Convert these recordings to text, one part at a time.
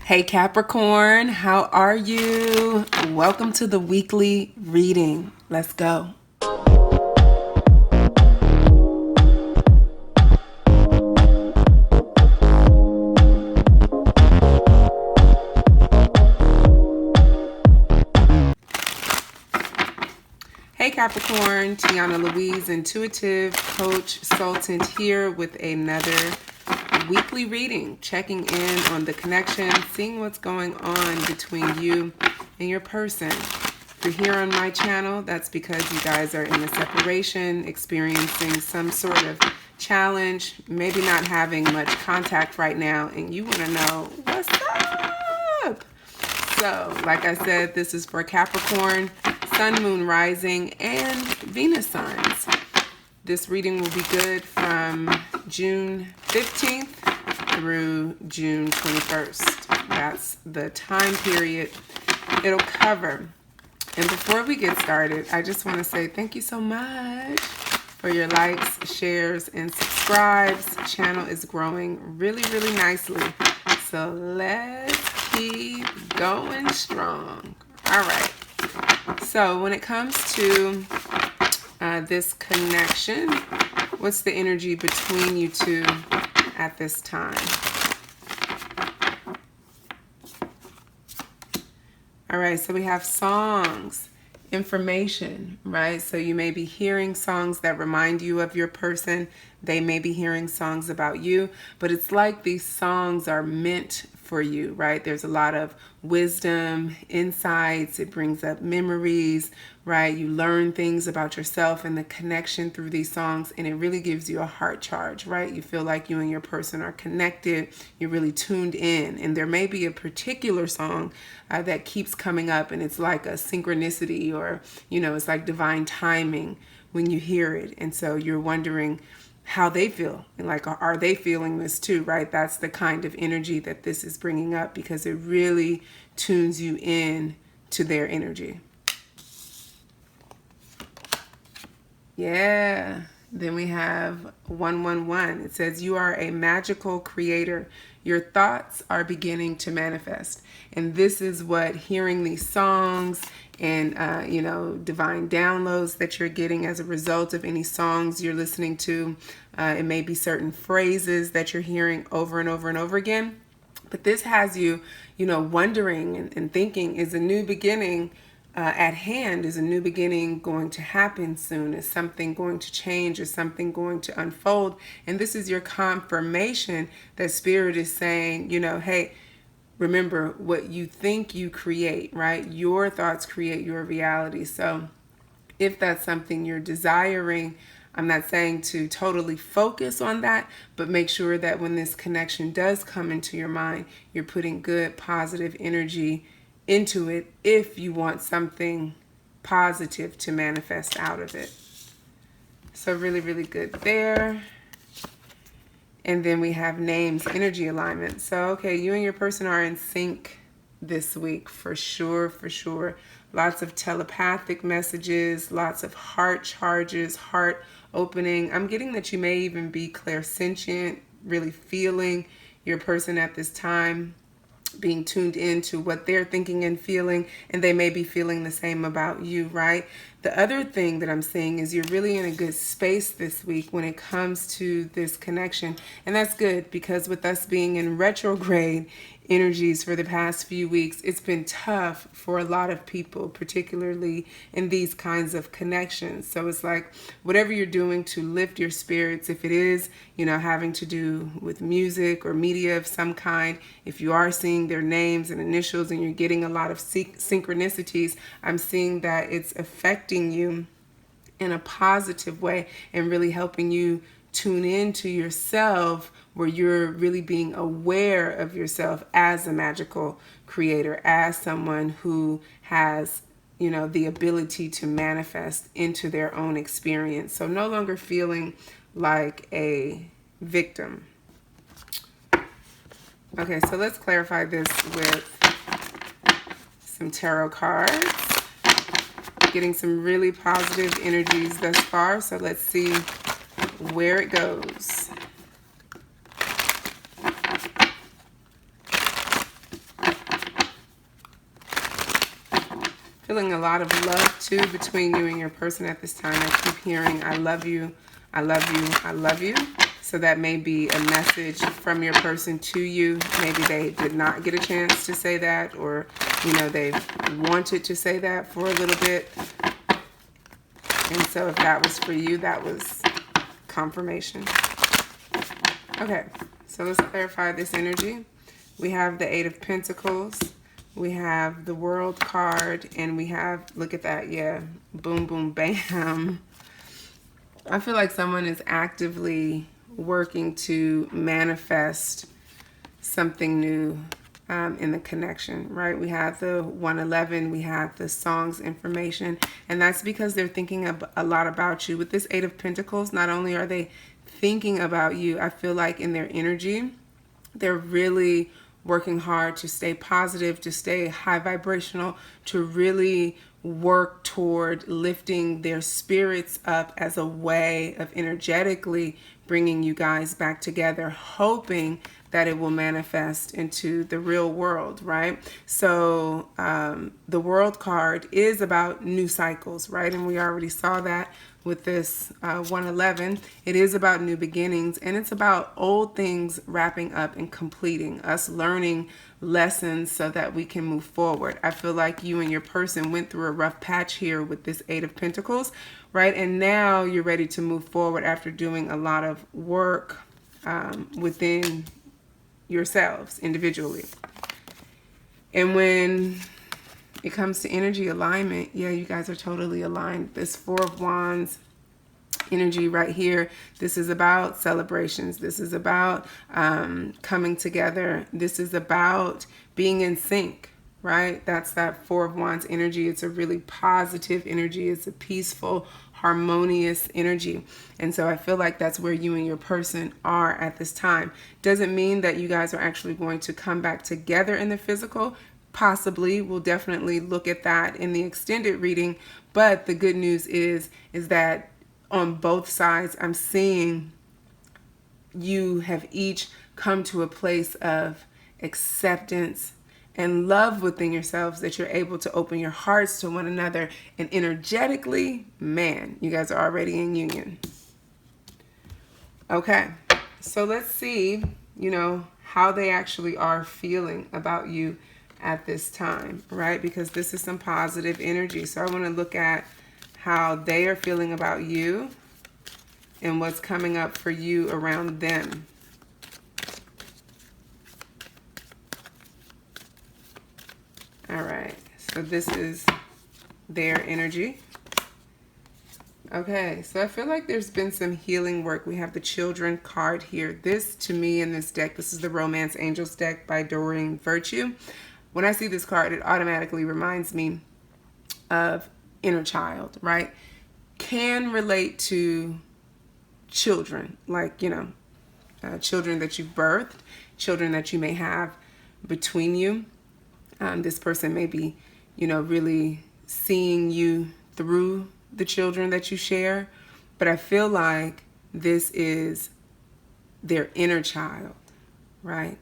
Hey Capricorn, how are you? Welcome to the weekly reading. Let's go. Hey Capricorn, Tiana Louise, intuitive coach, sultant here with another weekly reading, checking in on the connection, seeing what's going on between you and your person. If you're here on my channel, that's because you guys are in a separation, experiencing some sort of challenge, maybe not having much contact right now, and you want to know what's up. So, like I said, this is for Capricorn, Sun, Moon, Rising, and Venus signs. This reading will be good from June 15th through June 21st. That's the time period it'll cover. And before we get started, I just want to say thank you so much for your likes, shares, and subscribes. The channel is growing really, really nicely. So let's keep going strong. All right. So when it comes to this connection, what's the energy between you two at this time? All right, so we have songs, information, right? So you may be hearing songs that remind you of your person. They may be hearing songs about you, but it's like these songs are meant for you, right? There's a lot of wisdom, insights. It brings up memories, right? You learn things about yourself and the connection through these songs, and it really gives you a heart charge, right? You feel like you and your person are connected. You're really tuned in, and there may be a particular song that keeps coming up, and it's like a synchronicity, or, you know, it's like divine timing when you hear it. And so you're wondering how they feel, and like, are they feeling this too, right? That's the kind of energy that this is bringing up, because it really tunes you in to their energy. Yeah. Then we have 111. It says, you are a magical creator. Your thoughts are beginning to manifest. And this is what hearing these songs and, divine downloads that you're getting as a result of any songs you're listening to. It may be certain phrases that you're hearing over and over and over again. But this has you, wondering and thinking, is a new beginning at hand? Is a new beginning going to happen soon? Is something going to change? Is something going to unfold? And this is your confirmation that Spirit is saying, hey, remember, what you think you create, right? Your thoughts create your reality. So if that's something you're desiring, I'm not saying to totally focus on that, but make sure that when this connection does come into your mind, you're putting good, positive energy into it if you want something positive to manifest out of it. So really, really good there. And then we have names, energy alignment. So, okay, you and your person are in sync this week for sure, for sure. Lots of telepathic messages, lots of heart charges, heart opening. I'm getting that you may even be clairsentient, really feeling your person at this time, being tuned into what they're thinking and feeling, and they may be feeling the same about you, right? The other thing that I'm seeing is you're really in a good space this week when it comes to this connection. And that's good, because with us being in retrograde energies for the past few weeks, it's been tough for a lot of people, particularly in these kinds of connections. So it's like whatever you're doing to lift your spirits, if it is, having to do with music or media of some kind, if you are seeing their names and initials and you're getting a lot of synchronicities, I'm seeing that it's affecting you in a positive way and really helping you tune into yourself, where you're really being aware of yourself as a magical creator, as someone who has, the ability to manifest into their own experience. So no longer feeling like a victim. Okay, so let's clarify this with some tarot cards. Getting some really positive energies thus far, so let's see where it goes. Feeling a lot of love too between you and your person at this time. I keep hearing, I love you, I love you, I love you. So that may be a message from your person to you. Maybe they did not get a chance to say that, or, you know, they wanted to say that for a little bit. And so if that was for you, that was confirmation. Okay, so let's clarify this energy. We have the Eight of Pentacles. We have the World card, and we have, look at that, yeah, boom, boom, bam. I feel like someone is actively working to manifest something new in the connection, right? We have the 111, we have the songs information, and that's because they're thinking a lot about you. With this Eight of Pentacles, not only are they thinking about you, I feel like in their energy, they're really working hard to stay positive, to stay high vibrational, to really work toward lifting their spirits up as a way of energetically bringing you guys back together, hoping that it will manifest into the real world, right? So the World card is about new cycles, right? And we already saw that with this 111. It is about new beginnings, and it's about old things wrapping up and completing, us learning lessons so that we can move forward. I feel like you and your person went through a rough patch here with this Eight of Pentacles, right? And now you're ready to move forward after doing a lot of work within yourselves individually. And when it comes to energy alignment, yeah, you guys are totally aligned. This Four of Wands energy right here, this is about celebrations. This is about coming together. This is about being in sync, right? That's that Four of Wands energy. It's a really positive energy. It's a peaceful, harmonious energy. And so I feel like that's where you and your person are at this time. Doesn't mean that you guys are actually going to come back together in the physical. Possibly. We'll definitely look at that in the extended reading. But the good news is that on both sides, I'm seeing you have each come to a place of acceptance and love within yourselves, that you're able to open your hearts to one another, and energetically, man, you guys are already in union. Okay, so let's see, you know, how they actually are feeling about you at this time, right? Because this is some positive energy. So I want to look at how they are feeling about you and what's coming up for you around them. All right, so this is their energy. Okay, so I feel like there's been some healing work. We have the Children card here. This, to me, in this deck, this is the Romance Angels deck by Doreen Virtue. When I see this card, it automatically reminds me of inner child, right? Can relate to children, like, you know, children that you've birthed, children that you may have between you. This person may be, you know, really seeing you through the children that you share. But I feel like this is their inner child, right?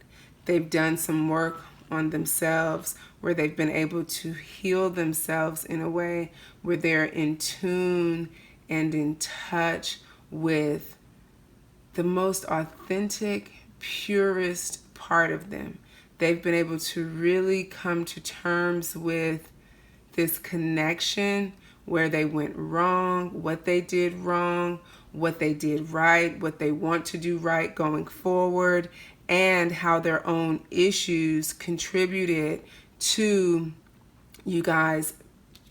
They've done some work on themselves where they've been able to heal themselves in a way where they're in tune and in touch with the most authentic, purest part of them. They've been able to really come to terms with this connection where they went wrong, what they did wrong, what they did right, what they want to do right going forward, and how their own issues contributed to you guys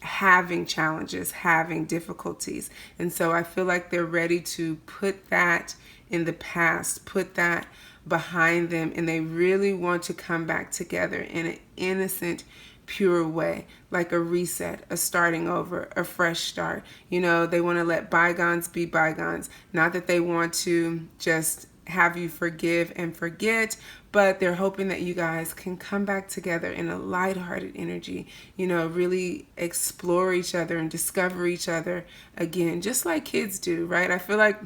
having challenges, having difficulties. And so I feel like they're ready to put that in the past, put that behind them, and they really want to come back together in an innocent, pure way, like a reset, a starting over, a fresh start. You know, they want to let bygones be bygones. Not that they want to just have you forgive and forget, but they're hoping that you guys can come back together in a lighthearted energy, you know, really explore each other and discover each other again, just like kids do, right? I feel like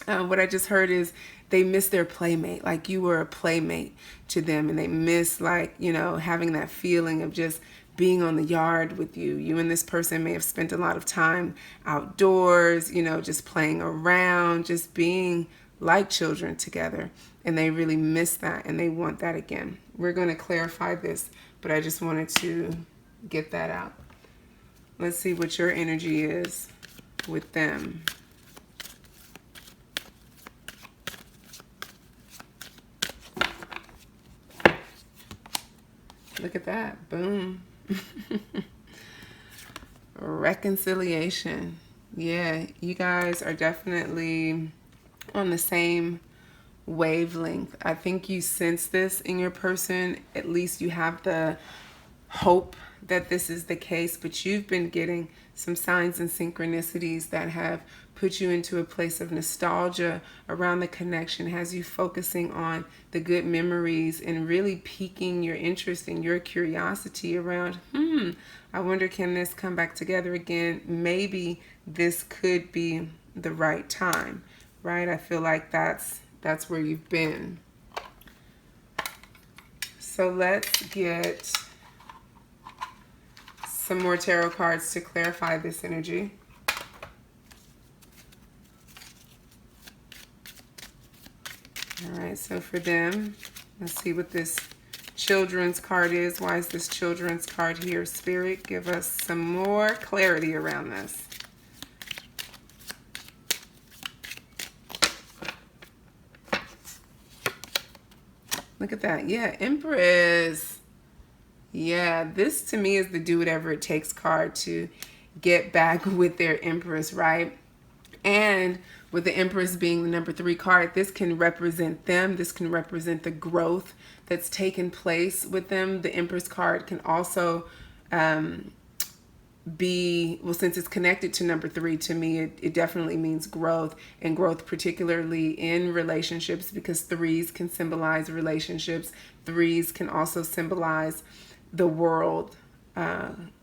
what I just heard is they miss their playmate, like you were a playmate to them, and they miss, like, you know, having that feeling of just being on the yard with you. You and this person may have spent a lot of time outdoors, you know, just playing around, just being like children together, and they really miss that and they want that again. We're going to clarify this, but I just wanted to get that out. Let's see what your energy is with them. Look at that. Boom. Reconciliation. Yeah, you guys are definitely on the same wavelength. I think you sense this in your person. At least you have the hope that this is the case, but you've been getting some signs and synchronicities that have put you into a place of nostalgia around the connection, has you focusing on the good memories and really piquing your interest and your curiosity around, I wonder, can this come back together again? Maybe this could be the right time, right? I feel like that's where you've been. So let's get some more tarot cards to clarify this energy. All right, so for them, let's see what this children's card is. Why is this children's card here? Spirit, give us some more clarity around this. Look at that. Yeah, Empress. Yeah, this to me is the do whatever it takes card to get back with their Empress, right? And with the Empress being the number 3 card, this can represent them. This can represent the growth that's taken place with them. The Empress card can also be, well, since it's connected to number 3, to me, it definitely means growth, and growth particularly in relationships, because 3s can symbolize relationships. 3s can also symbolize the world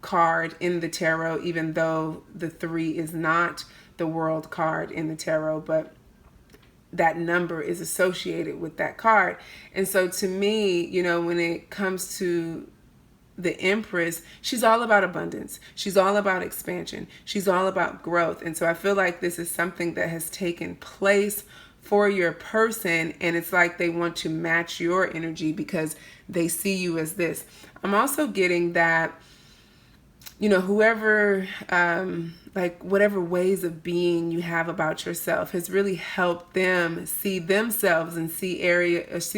card in the tarot, even though the 3 is not the world card in the tarot, but that number is associated with that card. And so to me, you know, when it comes to the Empress, she's all about abundance. She's all about expansion. She's all about growth. And so I feel like this is something that has taken place for your person, and it's like they want to match your energy because they see you as this. I'm also getting that, you know, whoever, like whatever ways of being you have about yourself has really helped them see themselves and see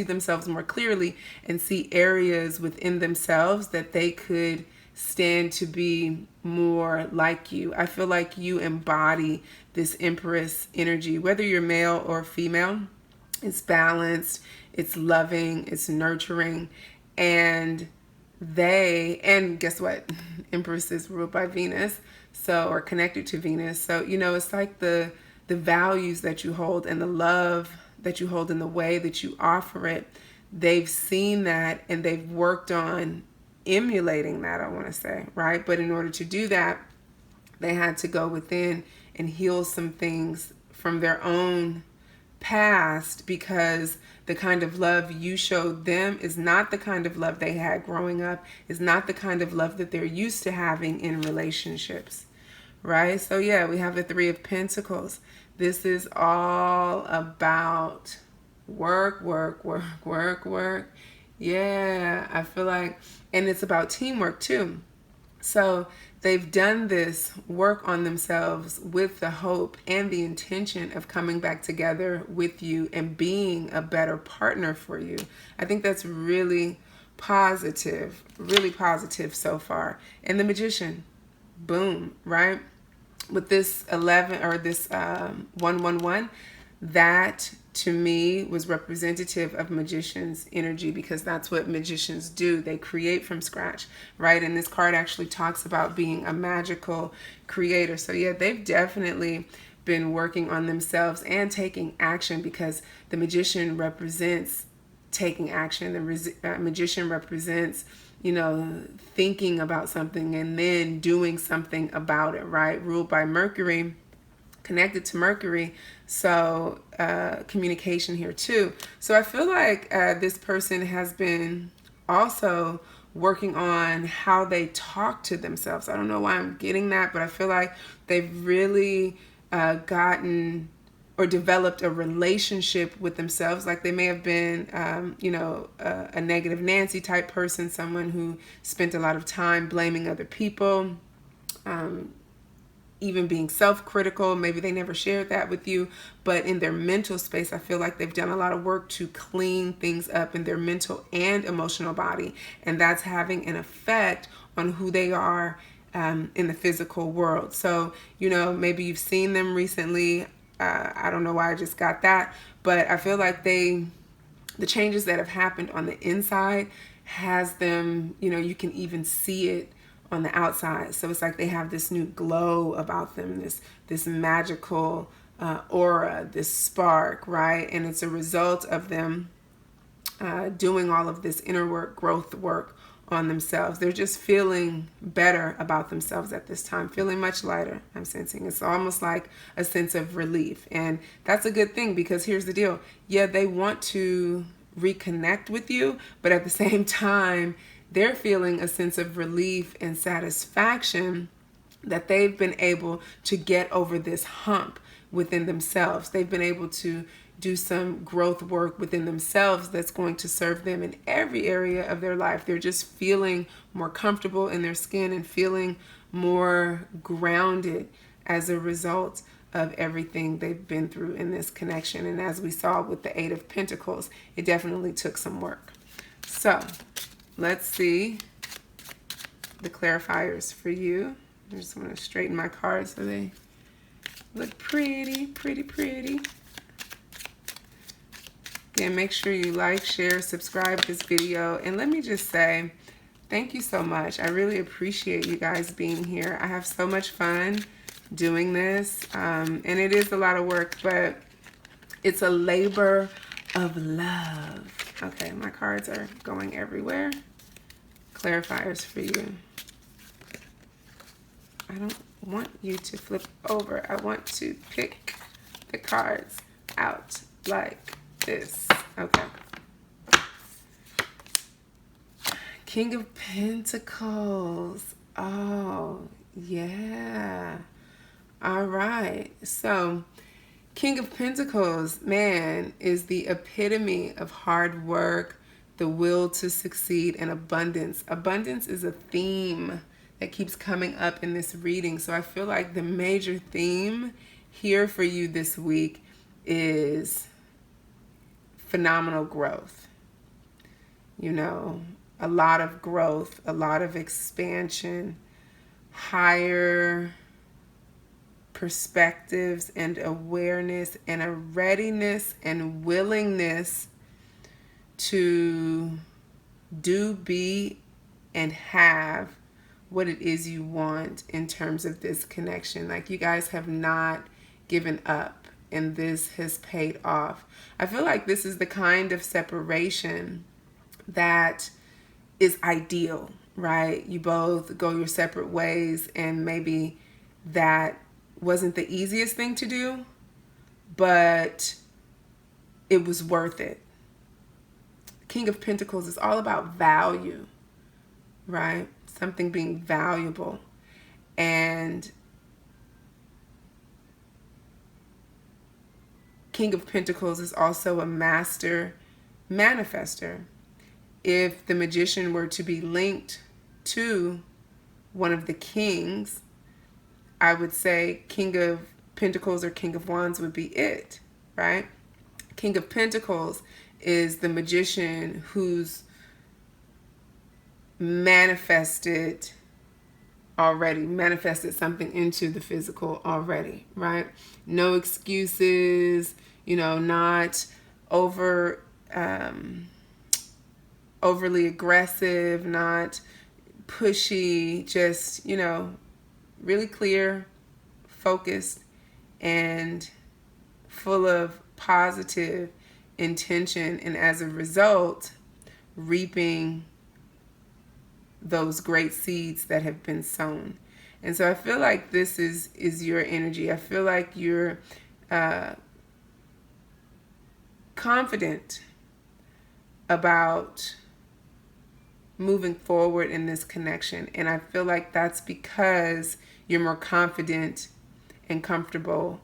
themselves more clearly, and see areas within themselves that they could stand to be more like you. I feel like you embody this Empress energy, whether you're male or female. It's balanced, it's loving, it's nurturing, and guess what? Empress is ruled by Venus, so, or connected to Venus. So, you know, it's like the values that you hold and the love that you hold and the way that you offer it. They've seen that and they've worked on emulating that, I want to say, right? But in order to do that, they had to go within and heal some things from their own past, because the kind of love you showed them is not the kind of love they had growing up, is not the kind of love that they're used to having in relationships, right? So yeah, we have the 3 of Pentacles. This is all about work. Yeah, I feel like, and it's about teamwork too. So they've done this work on themselves with the hope and the intention of coming back together with you and being a better partner for you. I think that's really positive so far. And the Magician, boom, right? With this 11 or this 111, that to me was representative of magician's energy, because that's what magicians do. They create from scratch, right? And this card actually talks about being a magical creator. So yeah, they've definitely been working on themselves and taking action, because the Magician represents taking action. The Magician represents, you know, thinking about something and then doing something about it, right? Ruled by Mercury. connected to Mercury, so communication here too. So I feel like this person has been also working on how they talk to themselves. I don't know why I'm getting that, but I feel like they've really gotten or developed a relationship with themselves. Like they may have been, a negative Nancy type person, someone who spent a lot of time blaming other people, even being self-critical. Maybe they never shared that with you, but in their mental space, I feel like they've done a lot of work to clean things up in their mental and emotional body, and that's having an effect on who they are in the physical world. So, maybe you've seen them recently. I don't know why I just got that, but I feel like the changes that have happened on the inside has them, you can even see it on the outside. So it's like they have this new glow about them, this magical aura, this spark, right? And it's a result of them doing all of this inner work, growth work on themselves. They're just feeling better about themselves at this time, feeling much lighter. I'm sensing it's almost like a sense of relief, and that's a good thing, because here's the deal. Yeah, they want to reconnect with you, but at the same time, they're feeling a sense of relief and satisfaction that they've been able to get over this hump within themselves. They've been able to do some growth work within themselves that's going to serve them in every area of their life. They're just feeling more comfortable in their skin and feeling more grounded as a result of everything they've been through in this connection. And as we saw with the Eight of Pentacles, it definitely took some work. So let's see the clarifiers for you. I just want to straighten my cards so they look pretty, pretty, pretty. Again, make sure you like, share, subscribe to this video. And let me just say, thank you so much. I really appreciate you guys being here. I have so much fun doing this. And it is a lot of work, but it's a labor of love. Okay, my cards are going everywhere. Clarifiers for you. I don't want you to flip over. I want to pick the cards out like this. Okay. King of Pentacles. Oh, yeah. All right. So, King of Pentacles, man, is the epitome of hard work, the will to succeed, and abundance. Abundance is a theme that keeps coming up in this reading. So I feel like the major theme here for you this week is phenomenal growth. A lot of growth, a lot of expansion, higher perspectives and awareness, and a readiness and willingness to do, be, and have what it is you want in terms of this connection. Like, you guys have not given up, and this has paid off. I feel like this is the kind of separation that is ideal, right? You both go your separate ways, and maybe that wasn't the easiest thing to do, but it was worth it. King of Pentacles is all about value, right? Something being valuable. And King of Pentacles is also a master manifester. If the Magician were to be linked to one of the kings, I would say King of Pentacles or King of Wands would be it, right? King of Pentacles is the magician who's manifested something into the physical already, right? No excuses, not overly aggressive, not pushy, just, really clear, focused, and full of positive intention, and as a result, reaping those great seeds that have been sown. And so I feel like this is your energy. I feel like you're confident about moving forward in this connection. And I feel like that's because you're more confident and comfortable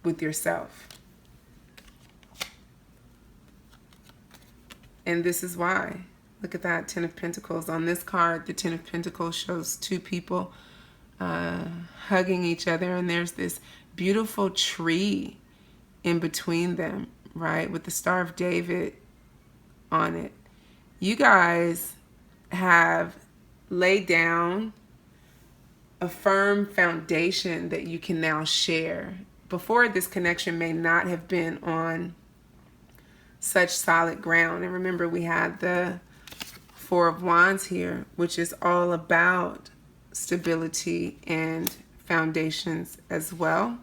with yourself. And this is why. Look at that, Ten of Pentacles. On this card, the Ten of Pentacles shows two people hugging each other, and there's this beautiful tree in between them, right, with the Star of David on it. You guys have laid down a firm foundation that you can now share. Before, this connection may not have been on such solid ground. And remember, we had the Four of Wands here, which is all about stability and foundations as well.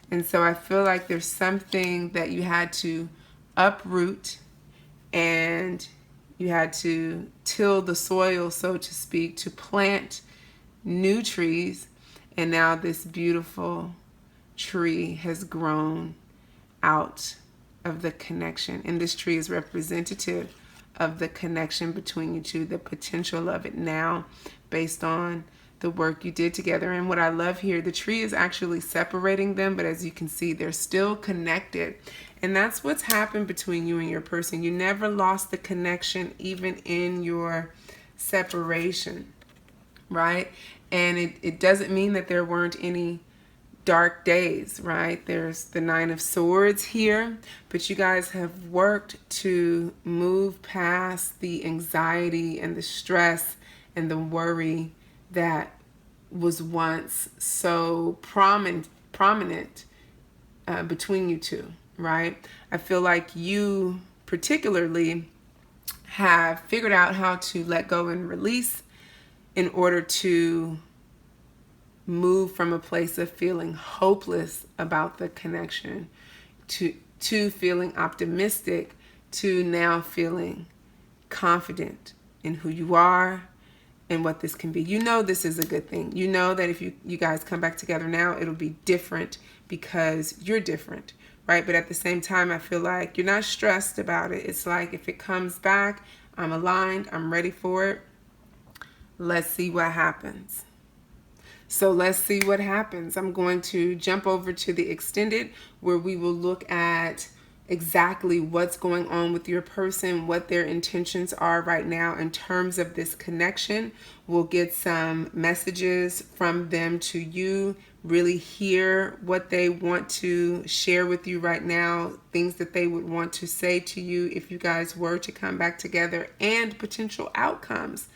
And so I feel like there's something that you had to uproot, and you had to till the soil, so to speak, to plant new trees. And now this beautiful tree has grown out of the connection. And this tree is representative of the connection between you two, the potential of it now based on the work you did together. And what I love here, the tree is actually separating them, but as you can see, they're still connected. And that's what's happened between you and your person. You never lost the connection, even in your separation, right? And it doesn't mean that there weren't any dark days, right? There's the Nine of Swords here, but you guys have worked to move past the anxiety and the stress and the worry that was once so prominent between you two, right? I feel like you particularly have figured out how to let go and release in order to move from a place of feeling hopeless about the connection to feeling optimistic, to now feeling confident in who you are and what this can be. You know this is a good thing. You know that if you guys come back together now, it'll be different because you're different, right? But at the same time, I feel like you're not stressed about it. It's like, if it comes back, I'm aligned, I'm ready for it. Let's see what happens. So let's see what happens. I'm going to jump over to the extended, where we will look at exactly what's going on with your person, what their intentions are right now in terms of this connection. We'll get some messages from them to you, really hear what they want to share with you right now, things that they would want to say to you if you guys were to come back together, and potential outcomes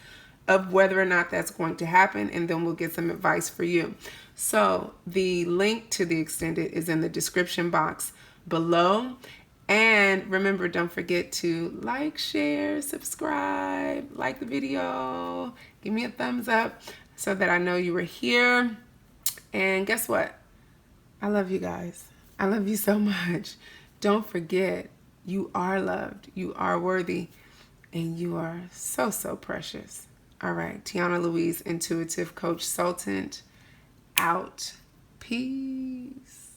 of whether or not that's going to happen, and then we'll get some advice for you. So the link to the extended is in the description box below. And remember, don't forget to like, share, subscribe, like the video, give me a thumbs up so that I know you were here. And guess what? I love you guys. I love you so much. Don't forget, you are loved, you are worthy, and you are so, so precious. All right, Tiana Louise, Intuitive Coach Sultan, out. Peace.